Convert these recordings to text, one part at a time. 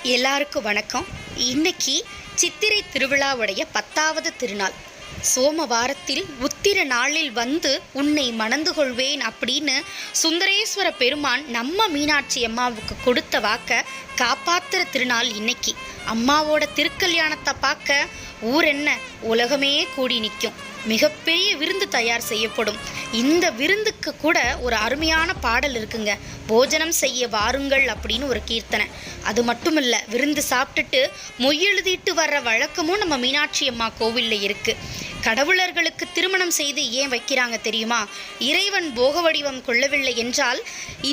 எல்லாருக்கும் வணக்கம். இன்னைக்கு சித்திரை திருவிழாவுடைய 10வது திருநாள். சோமவாரத்தில் உத்திர நாளில் வந்து உன்னை மணந்து கொள்வேன் அப்படின்னு சுந்தரேஸ்வர பெருமான் நம்ம மீனாட்சி அம்மாவுக்கு கொடுத்த வாக்க காப்பாத்துற திருநாள் இன்னைக்கு. அம்மாவோட திருக்கல்யாணத்தை பார்க்க ஊர் என்ன உலகமே கூடி நிற்கும். மிகப்பெரிய விருந்து தயார் செய்யப்படும். இந்த விருந்துக்கு கூட ஒரு அருமையான பாடல் இருக்குங்க. போஜனம் செய்ய வாருங்கள் அப்படின்னு ஒரு கீர்த்தனை. அது மட்டும் இல்லை, விருந்து சாப்பிட்டுட்டு மொய்யெழுதிட்டு வர்ற வழக்கமும் நம்ம மீனாட்சி அம்மா கோவிலில் இருக்குது. கடவுளர்களுக்கு திருமணம் செய்து ஏன் வைக்கிறாங்க தெரியுமா? இறைவன் போக வடிவம் கொள்ளவில்லை என்றால்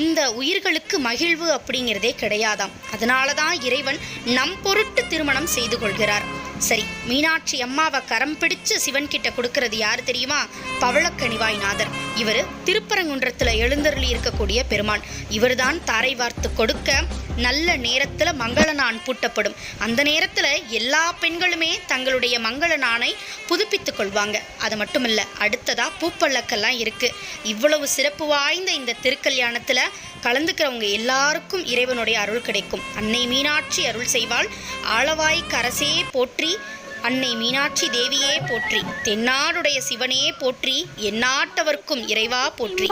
இந்த உயிர்களுக்கு மகிழ்வு அப்படிங்கிறதே கிடையாதாம். அதனால தான் இறைவன் நம் பொருட்டு திருமணம் செய்து கொள்கிறார். சரி, மீனாட்சி அம்மாவை கரம் பிடிச்சு சிவன் கிட்ட கொடுக்கறது யாரு தெரியுமா? பவளக்கணிவாய்நாதர். இவர் திருப்பரங்குன்றத்தில் எழுந்தருளி இருக்கக்கூடிய பெருமான். இவர் தான் தாரை வார்த்து கொடுக்க நல்ல நேரத்தில் மங்கள நான் பூட்டப்படும். அந்த நேரத்தில் எல்லா பெண்களுமே தங்களுடைய மங்கள நானை புதுப்பித்து கொள்வாங்க. அது மட்டும் இல்லை, அடுத்ததாக பூப்பல்லக்கெல்லாம் இருக்குது. இவ்வளவு சிறப்பு வாய்ந்த இந்த திருக்கல்யாணத்தில் கலந்துக்கிறவங்க எல்லாருக்கும் இறைவனுடைய அருள் கிடைக்கும். அன்னை மீனாட்சி அருள் செய்வாள். ஆளவாய் கரசே போற்றி, அன்னை மீனாட்சி தேவியே போற்றி, தென்னாடுடைய சிவனே போற்றி, எந்நாட்டவர்க்கும் இறைவா போற்றி.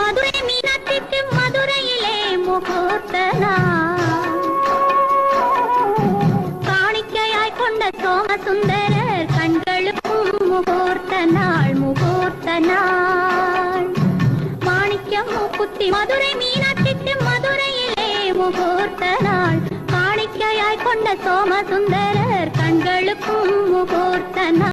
காணிக்கையாய் கொண்ட சோமசுந்தரர் கண்களுக்கும் முகூர்த்த நாள், முகூர்த்த நாள். மாணிக்கம் மூக்குத்தி மதுரை மீனாட்சிக்கு மதுரையிலே முகூர்த்த நாள். காணிக்கையாய் கொண்ட சோமசுந்தரர் கண்களுக்கும் முகூர்த்த நாள்.